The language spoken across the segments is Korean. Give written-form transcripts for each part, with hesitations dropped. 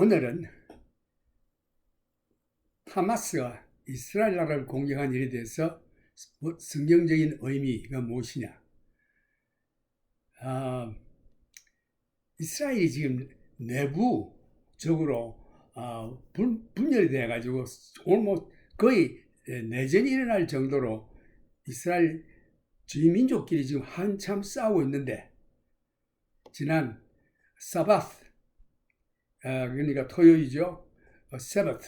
오늘은 하마스가 이스라엘 나라를 공격한 일에 대해서 성경적인 의미가 무엇이냐. 이스라엘이 지금 내부적으로 분열이 돼가지고 오늘 거의 내전이 일어날 정도로 이스라엘 주민족끼리 지금 한참 싸우고 있는데, 지난 사바스, 그러니까 토요일이죠. 세바트,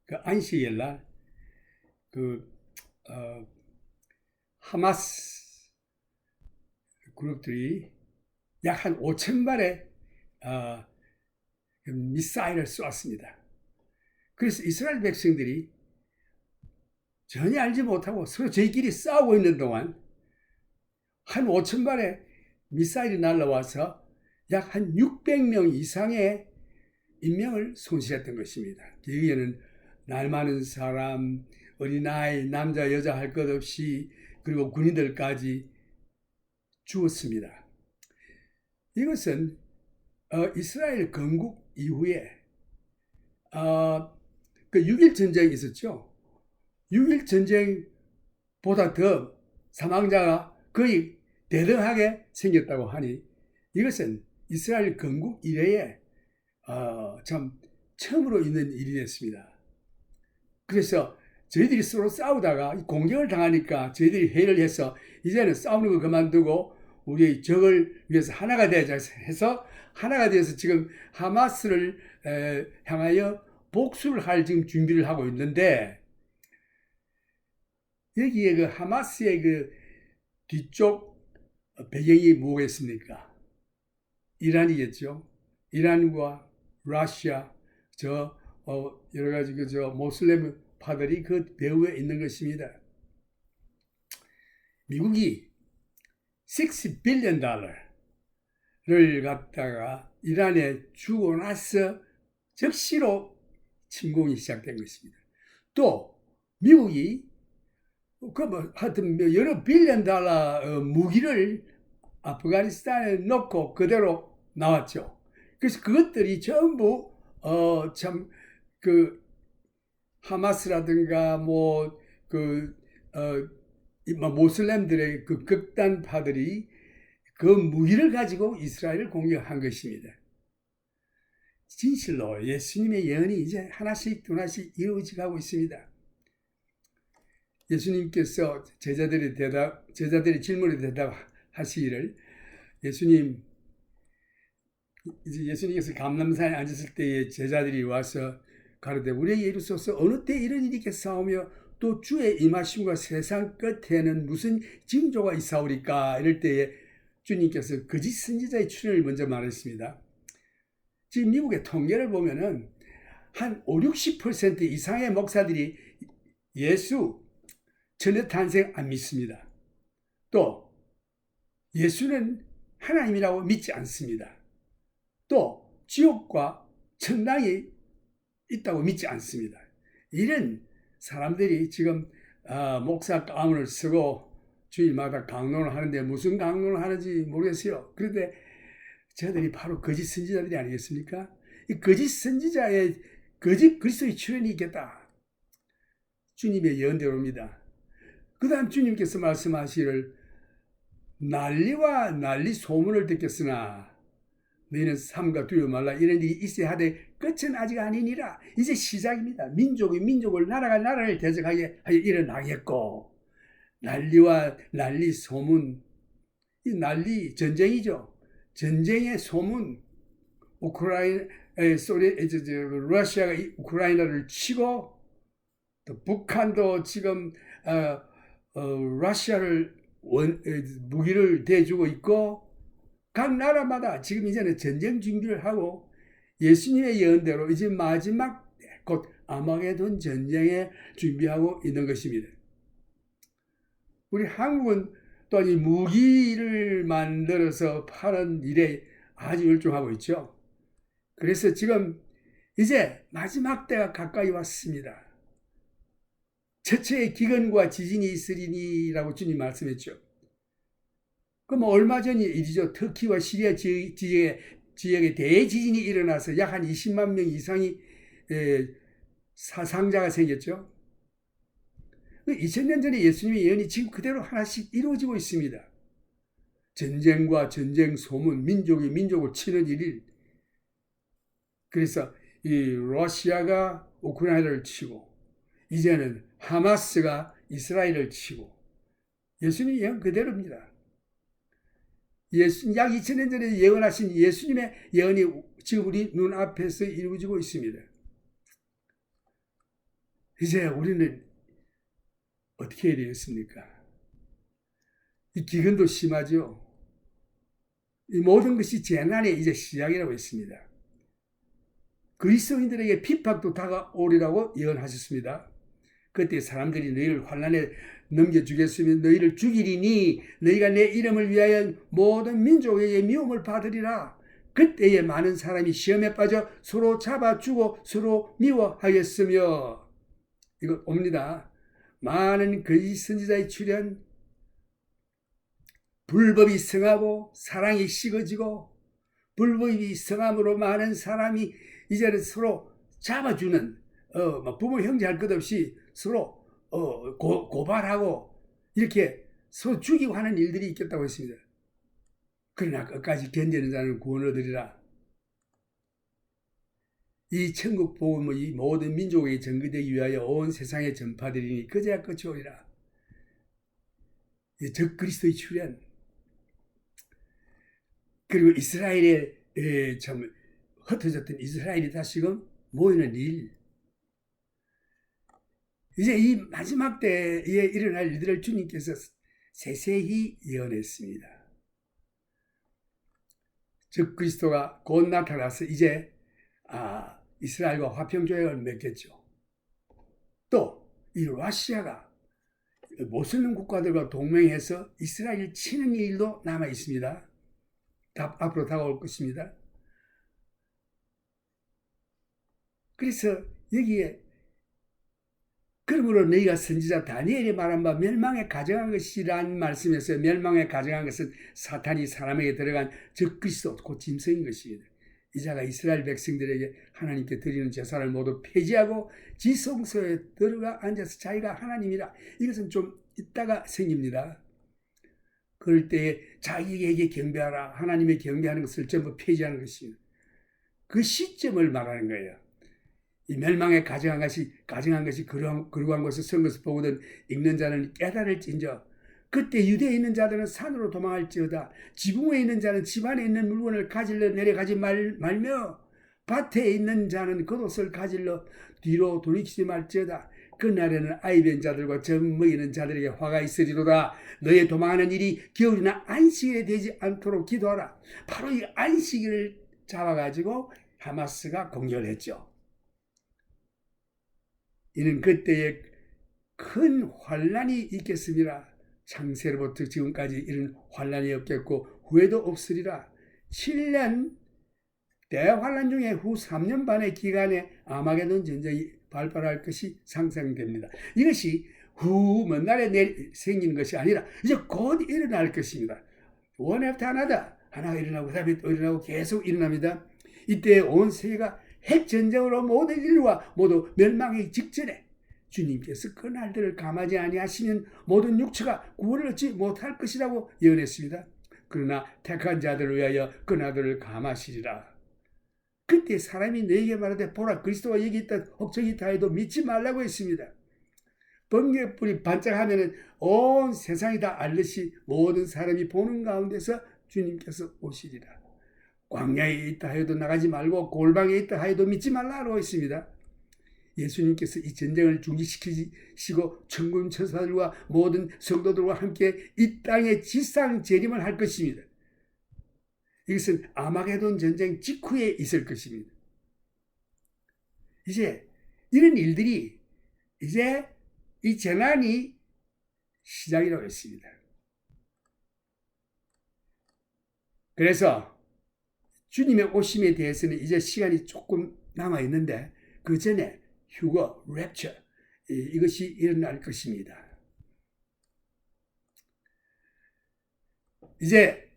그 안식일 날, 하마스 그룹들이 약 한 5천 발의 미사일을 쏘았습니다. 그래서 이스라엘 백성들이 전혀 알지 못하고 서로 저희끼리 싸우고 있는 동안 한 5천 발의 미사일이 날라와서 약 한 600명 이상의 인명을 손실했던 것입니다. 여기에는 날 많은 사람, 어린아이, 남자, 여자 할 것 없이, 그리고 군인들까지 죽었습니다. 이것은 이스라엘 건국 이후에 그 6.1 전쟁이 있었죠. 6.1 전쟁보다 더 사망자가 거의 대등하게 생겼다고 하니, 이것은 이스라엘 건국 이래에 참 처음으로 있는 일이 됐습니다. 그래서 저희들이 서로 싸우다가 공격을 당하니까 저희들이 회의를 해서 이제는 싸우는 거 그만두고 우리 적을 위해서 하나가 되자 해서 하나가 되어서 지금 하마스를 향하여 복수를 할 지금 준비를 하고 있는데, 여기에 그 하마스의 그 뒤쪽 배경이 뭐겠습니까? 이란이겠죠. 이란과 러시아, 여러 가지 모슬렘 파들이 그 배후에 있는 것입니다. 미국이 $6 빌리언을 갖다가 이란에 주고 나서 즉시로 침공이 시작된 것입니다. 또 미국이 하여튼 여러 빌리언 달러 무기를 아프가니스탄에 넣고 그대로 나왔죠. 그래서 그것들이 전부 하마스라든가 모슬렘들의 그 극단파들이 그 무기를 가지고 이스라엘을 공격한 것입니다. 진실로 예수님의 예언이 이제 하나씩 둘씩 이루어지고 있습니다. 예수님께서 제자들의 질문에 대답하시기를, 예수님께서 감람산에 앉았을 때에 제자들이 와서 가로되 우리에게 이르소서 어느 때 이런 일이 있겠사오며 또 주의 임하심과 세상 끝에는 무슨 징조가 있사오리까? 이럴 때에 주님께서 거짓 선지자의 출현을 먼저 말했습니다. 지금 미국의 통계를 보면은 한 50-60% 이상의 목사들이 예수 전에 탄생 안 믿습니다. 또 예수는 하나님이라고 믿지 않습니다. 또 지옥과 천당이 있다고 믿지 않습니다. 이런 사람들이 지금 목사 가문을 쓰고 주일마다 강론을 하는데 무슨 강론을 하는지 모르겠어요. 그런데 저들이 바로 거짓 선지자들이 아니겠습니까? 이 거짓 선지자의 거짓 그리스도의 출현이 있겠다. 주님의 예언대로입니다. 그 다음 주님께서 말씀하시기를 난리와 난리 소문을 듣겠으나 너희는 삼가 두려워 말라. 이런 일이 있어야 하되 끝은 아직 아니니라. 이제 시작입니다. 민족이 민족을, 나라가 나라를 대적하게 하여 일어나겠고, 난리와 난리 소문, 이 난리 전쟁이죠. 전쟁의 소문, 러시아가 우크라이나를 치고, 또 북한도 지금 러시아를 무기를 대주고 있고, 각 나라마다 지금 이제는 전쟁 준비를 하고 예수님의 예언대로 이제 마지막 곧 아마게돈 전쟁에 준비하고 있는 것입니다. 우리 한국은 또 이 무기를 만들어서 파는 일에 아주 열중하고 있죠. 그래서 지금 이제 마지막 때가 가까이 왔습니다. 첫째의 기근과 지진이 있으리니라고 주님 말씀했죠. 얼마 전이 일이죠. 터키와 시리아 지역에 지역에 대지진이 일어나서 약 한 20만 명 이상이 사상자가 생겼죠. 2000년 전에 예수님의 예언이 지금 그대로 하나씩 이루어지고 있습니다. 전쟁과 전쟁 소문, 민족이 민족을 치는 일. 그래서 이 러시아가 우크라이나를 치고 이제는 하마스가 이스라엘을 치고 예수님의 예언 그대로입니다. 약 2000년 전에 예언하신 예수님의 예언이 지금 우리 눈앞에서 이루어지고 있습니다. 이제 우리는 어떻게 해야 되겠습니까? 이 기근도 심하죠. 이 모든 것이 재난의 이제 시작이라고 했습니다. 그리스도인들에게 핍박도 다가오리라고 예언하셨습니다. 그때 사람들이 너희를 환난에 넘겨주겠으면 너희를 죽이리니 너희가 내 이름을 위하여 모든 민족에게 미움을 받으리라. 그때에 많은 사람이 시험에 빠져 서로 잡아주고 서로 미워하겠으며, 이거 옵니다. 많은 거짓 선지자의 출현, 불법이 성하고 사랑이 식어지고, 불법이 성함으로 많은 사람이 이제는 서로 잡아주는, 부모 형제 할 것 없이 서로 고발하고 이렇게 서로 죽이고 하는 일들이 있겠다고 했습니다. 그러나 끝까지 견디는 자는 구원 얻으리라. 이 천국 복음은 이 모든 민족에게 전거되기 위하여 온 세상에 전파되리니 그제야 끝이 오리라. 적 그리스도의 출현, 그리고 이스라엘의 참 흩어졌던 이스라엘이 다시금 모이는 일. 이제 이 마지막 때에 일어날 일들을 주님께서 세세히 예언했습니다. 적 그리스도가 곧 나타나서 이제 이스라엘과 화평조약을 맺겠죠. 또 이 러시아가 모슬림 국가들과 동맹해서 이스라엘을 치는 일도 남아 있습니다. 앞으로 다가올 것입니다. 그래서 여기에 그러므로 너희가 선지자 다니엘이 말한 바 멸망에 가정한 것이라는 말씀에서 멸망에 가정한 것은 사탄이 사람에게 들어간 적그리스도 곧 짐승인 것입니다. 이자가 이스라엘 백성들에게 하나님께 드리는 제사를 모두 폐지하고 지성소에 들어가 앉아서 자기가 하나님이라. 이것은 좀 있다가 생깁니다. 그럴 때에 자기에게 경배하라, 하나님의 경배하는 것을 전부 폐지하는 것입니다. 그 시점을 말하는 거예요. 이 멸망에 가정한 것이 그러한 것을 선것을 보거든 읽는 자는 깨달을진저. 그때 유대에 있는 자들은 산으로 도망할지어다. 지붕에 있는 자는 집 안에 있는 물건을 가질러 내려가지 말며 밭에 있는 자는 겉옷을 가질러 뒤로 돌이키지 말지어다. 그날에는 아이벤 자들과 젖 먹이는 자들에게 화가 있으리로다. 너의 도망하는 일이 겨울이나 안식일에 되지 않도록 기도하라. 바로 이 안식일을 잡아가지고 하마스가 공격을 했죠. 이는 그때에 큰 환란이 있겠습니다. 창세로부터 지금까지 이런 환란이 없겠고 후에도 없으리라. 7년 대환란 중에 후 3년 반의 기간에 아마게돈 전쟁이 발발할 것이 상상됩니다. 이것이 먼 날에 생기는 것이 아니라 이제 곧 일어날 것입니다. one after another, 하나가 일어나고 그다음에 또 일어나고 계속 일어납니다. 이때 온 세계가 핵전쟁으로 모든 인류가 모두 멸망하기 직전에 주님께서 그 날들을 감하지 아니하시면 모든 육체가 구원을 얻지 못할 것이라고 예언했습니다. 그러나 택한 자들을 위하여 그 날들을 감하시리라. 그때 사람이 너에게 말하되 보라 그리스도가 여기 있다 혹저기 있다 해도 믿지 말라고 했습니다. 번개불이 반짝하면 온 세상이 다 알듯이 모든 사람이 보는 가운데서 주님께서 오시리라. 광야에 있다 하여도 나가지 말고 골방에 있다 하여도 믿지 말라고 했습니다. 예수님께서 이 전쟁을 중지시키시고 천군 천사들과 모든 성도들과 함께 이 땅에 지상 재림을 할 것입니다. 이것은 아마게돈 전쟁 직후에 있을 것입니다. 이제 이런 일들이 이제 이 재난이 시작이라고 했습니다. 그래서 주님의 오심에 대해서는 이제 시간이 조금 남아 있는데 그 전에 휴거, 랩처 이것이 일어날 것입니다. 이제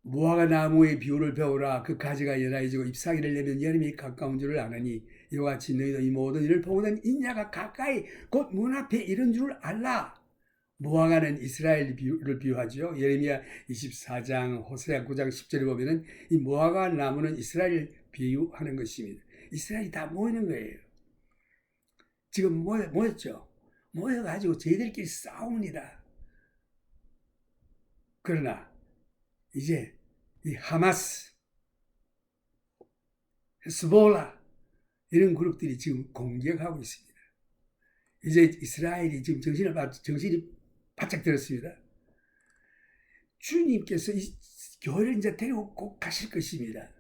무화과 나무의 비유를 배우라. 그 가지가 연하여지고 잎사귀를 내면 여름이 가까운 줄을 아느니 이와 같이 너희도 이 모든 일을 보거든 인자가 가까이 곧 문 앞에 이른 줄을 알라. 무화과는 이스라엘 비유를 비유하죠. 예레미야 24장, 호세아 9장 10절에 보면은 이 무화과 나무는 이스라엘 비유하는 것입니다. 이스라엘이 다 모이는 거예요. 지금 모였죠. 모여가지고 저희들끼리 싸웁니다. 그러나 이제 이 하마스, 헤스볼라 이런 그룹들이 지금 공격하고 있습니다. 이제 이스라엘이 지금 정신이 바짝 들었습니다. 주님께서 이 교회를 이제 데리고 꼭 가실 것입니다.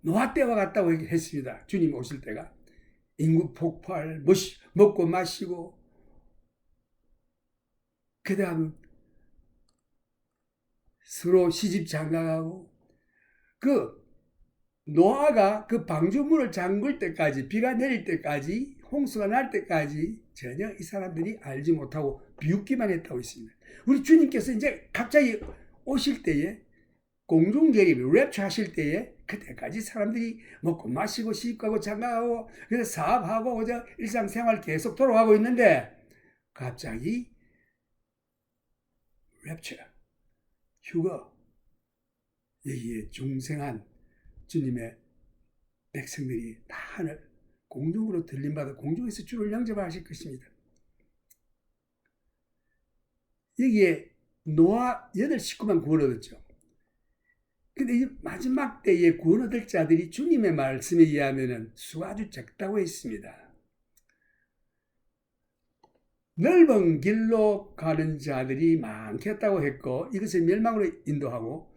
노아 때와 같다고 했습니다. 주님 오실 때가. 인구 폭발, 먹고 마시고, 그 다음 서로 시집 장가가고, 그 노아가 그 방주문을 잠글 때까지, 비가 내릴 때까지, 홍수가 날 때까지 전혀 이 사람들이 알지 못하고 비웃기만 했다고 했습니다. 우리 주님께서 이제 갑자기 오실 때에, 공중개립, 랩처 하실 때에 그때까지 사람들이 먹고 마시고 시집가고 장가가고 그래서 사업하고 그저 일상생활 계속 돌아가고 있는데 갑자기 랩처, 휴거, 여기에 중생한 주님의 백성들이 다 하늘 공중으로 들림받아 공중에서 주를 영접하실 것입니다. 여기에 노아 8식구만 구원 얻었죠. 근데 이 마지막 때에 구원 얻을 자들이 주님의 말씀에 의하면 수가 아주 적다고 했습니다. 넓은 길로 가는 자들이 많겠다고 했고 이것을 멸망으로 인도하고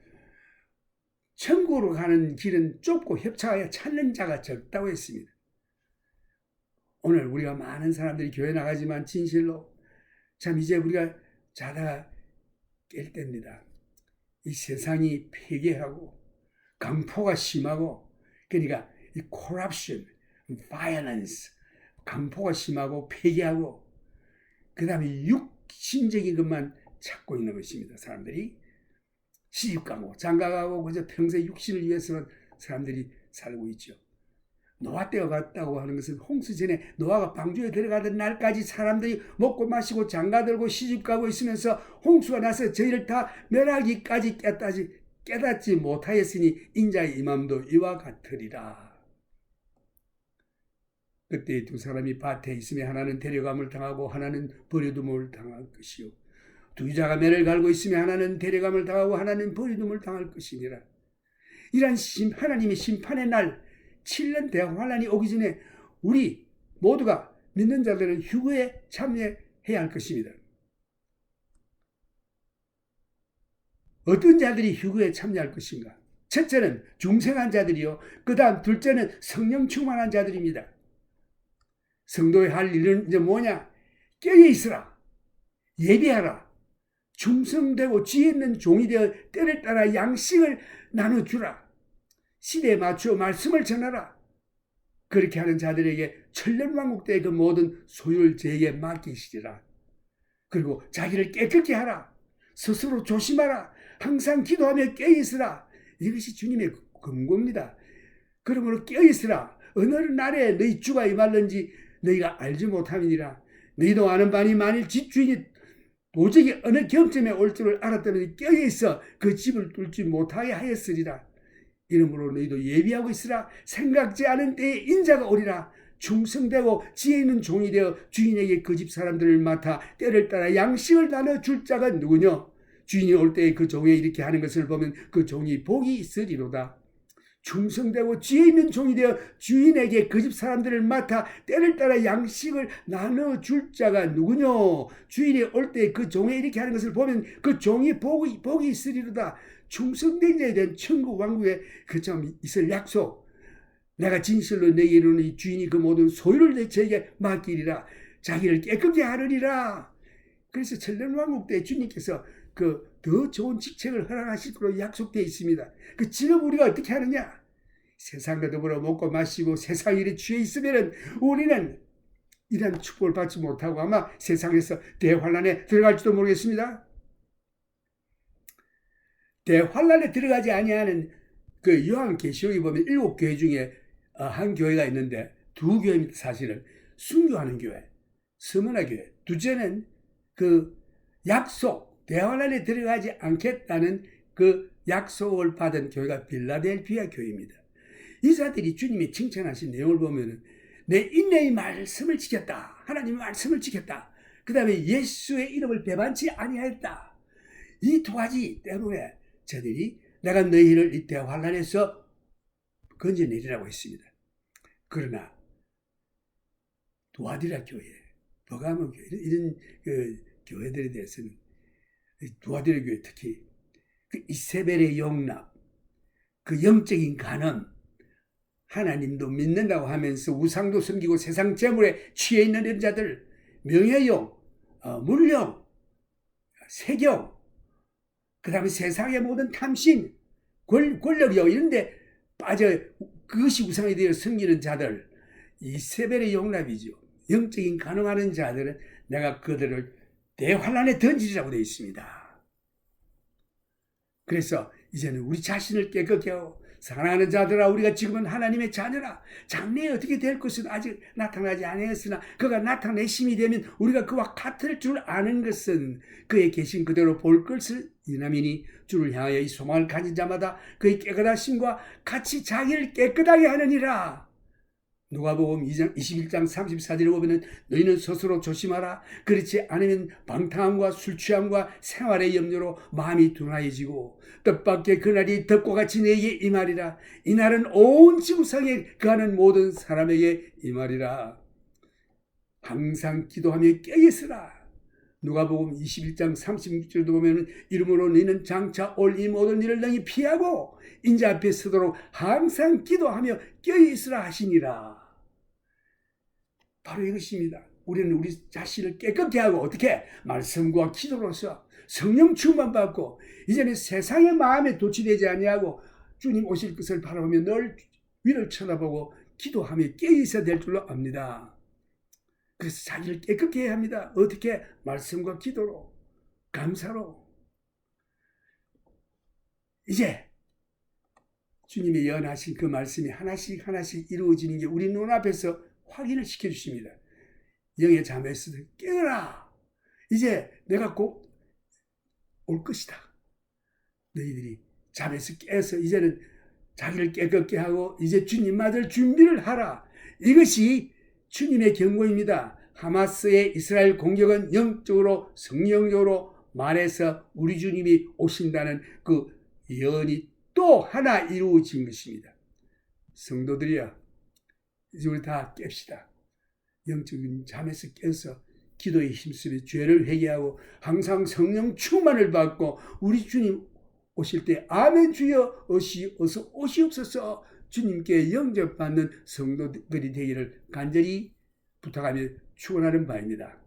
천국으로 가는 길은 좁고 협착하여 찾는 자가 적다고 했습니다. 오늘 우리가 많은 사람들이 교회 나가지만 진실로 참 이제 우리가 자다가 깰 때입니다. 이 세상이 폐괴하고 강포가 심하고 그러니까 이 corruption, violence, 강포가 심하고 폐괴하고 그 다음에 육신적인 것만 찾고 있는 것입니다. 사람들이 시집가고 장가가고 그저 평생 육신을 위해서는 사람들이 살고 있죠. 노아 때와 같다고 하는 것은 홍수 전에 노아가 방주에 들어가던 날까지 사람들이 먹고 마시고 장가들고 시집가고 있으면서 홍수가 나서 저희를 다 멸하기까지 깨닫지 못하였으니 인자의 임함도 이와 같으리라. 그때 두 사람이 밭에 있으며 하나는 데려감을 당하고 하나는 버려둠을 당할 것이요 두 자가 매를 갈고 있으며 하나는 데려감을 당하고 하나는 버려둠을 당할 것이니라. 이란 하나님의 심판의 날 7년 대환란이 오기 전에 우리 모두가 믿는 자들은 휴거에 참여해야 할 것입니다. 어떤 자들이 휴거에 참여할 것인가? 첫째는 중생한 자들이요. 그 다음 둘째는 성령 충만한 자들입니다. 성도의 할 일은 이제 뭐냐? 깨어 있으라. 예비하라. 충성되고 지혜 있는 종이 되어 때를 따라 양식을 나눠주라. 시대에 맞추어 말씀을 전하라. 그렇게 하는 자들에게 천년왕국 때의 그 모든 소유를 저에게 맡기시리라. 그리고 자기를 깨끗게 하라. 스스로 조심하라. 항상 기도하며 깨어있으라. 이것이 주님의 권고입니다. 그러므로 깨어있으라. 어느 날에 너희 주가 임할는지 너희가 알지 못함이니라. 너희도 아는 바니 만일 집주인이 도저히 어느 경점에 올 줄을 알았다면 깨어있어 그 집을 뚫지 못하게 하였으리라. 이러므로 너희도 예비하고 있으라. 생각지 않은 때에 인자가 오리라. 충성되고 지혜 있는 종이 되어 주인에게 그 집 사람들을 맡아 때를 따라 양식을 나눠줄 자가 누구냐? 주인이 올 때에 그 종이 이렇게 하는 것을 보면 그 종이 복이 있으리로다. 충성되고 지혜 있는 종이 되어 주인에게 그 집 사람들을 맡아 때를 따라 양식을 나눠줄 자가 누구냐? 주인이 올 때에 그 종이 이렇게 하는 것을 보면 그 종이 복이 있으리로다. 충성된 자에 대한 천국 왕국에 그점 있을 약속. 내가 진실로 내게 이르노니 주인이 그 모든 소유를 저에게 맡기리라. 자기를 깨끗게 하느니라. 그래서 천년 왕국 때 주님께서 그 더 좋은 직책을 허락하시도록 약속되어 있습니다. 그 지금 우리가 어떻게 하느냐? 세상과 더불어 먹고 마시고 세상 일에 취해 있으면 우리는 이런 축복을 받지 못하고 아마 세상에서 대환란에 들어갈지도 모르겠습니다. 대환란에 들어가지 아니하는 그 요한계시록에 보면 7교회 중에 한 교회가 있는데 두 교회입니다. 사실은 순교하는 교회, 서머나 교회. 둘째는 그 약속, 대환란에 들어가지 않겠다는 그 약속을 받은 교회가 빌라델피아 교회입니다. 이 자들이 주님이 칭찬하신 내용을 보면은 내 인내의 말씀을 지켰다. 하나님의 말씀을 지켰다. 그 다음에 예수의 이름을 배반치 아니하였다. 이 두 가지 때문에 저들이 내가 너희를 이 대환란에서 건져내리라고 했습니다. 그러나 두아디라 교회, 버가모 교회 이런 그 교회들에 대해서는 두아디라 교회 특히 그 이세벨의 용납, 그 영적인 간음, 하나님도 믿는다고 하면서 우상도 섬기고 세상 재물에 취해 있는 이런 자들, 명예욕, 물욕, 세경, 그 다음에 세상의 모든 탐심, 권력욕 이런 데 빠져 그것이 우상이 되어 섬기는 자들, 이세벨의 용납이죠. 영적인 간음하는 자들은 내가 그들을 대환란에 던지리라고 되어 있습니다. 그래서 이제는 우리 자신을 깨끗게 하고 사랑하는 자들아, 우리가 지금은 하나님의 자녀라. 장래에 어떻게 될 것은 아직 나타나지 아니했으나 그가 나타내심이 되면 우리가 그와 같을 줄 아는 것은 그의 계신 그대로 볼 것을 이남이니 주를 향하여 이 소망을 가진 자마다 그의 깨끗하심과 같이 자기를 깨끗하게 하느니라. 누가복음 21장 34절에 보면 너희는 스스로 조심하라. 그렇지 않으면 방탕함과 술 취함과 생활의 염려로 마음이 둔하여지고 뜻밖의 그날이 덕과 같이 내게 임하리라. 이날은 온 지구상에 거하는 모든 사람에게 임하리라. 항상 기도하며 깨어있으라. 누가복음 21장 36절도 보면 이름으로 너희는 장차 올 이 모든 일을 너희 피하고 인자 앞에 서도록 항상 기도하며 깨어있으라 하시니라. 바로 이것입니다. 우리는 우리 자신을 깨끗게 하고 어떻게? 말씀과 기도로서 성령 충만 받고 이제는 세상의 마음에 도취되지 아니하고 주님 오실 것을 바라보며 늘 위를 쳐다보고 기도하며 깨어있어야 될 줄로 압니다. 그래서 자기를 깨끗게 해야 합니다. 어떻게? 말씀과 기도로, 감사로. 이제 주님이 예언하신 그 말씀이 하나씩 하나씩 이루어지는 게 우리 눈앞에서 확인을 시켜주십니다. 영의 잠에서 깨어라. 이제 내가 곧 올 것이다. 너희들이 잠에서 깨어서 이제는 자기를 깨끗게 하고 이제 주님 맞을 준비를 하라. 이것이 주님의 경고입니다. 하마스의 이스라엘 공격은 영적으로 성령적으로 말해서 우리 주님이 오신다는 그 예언이 또 하나 이루어진 것입니다. 성도들이여, 이제 우리 다 깹시다. 영적인 잠에서 깨어서 기도에 힘쓰며 죄를 회개하고 항상 성령 충만을 받고 우리 주님 오실 때 아멘 주여 어서 오시옵소서 주님께 영접받는 성도들이 되기를 간절히 부탁하며 축원하는 바입니다.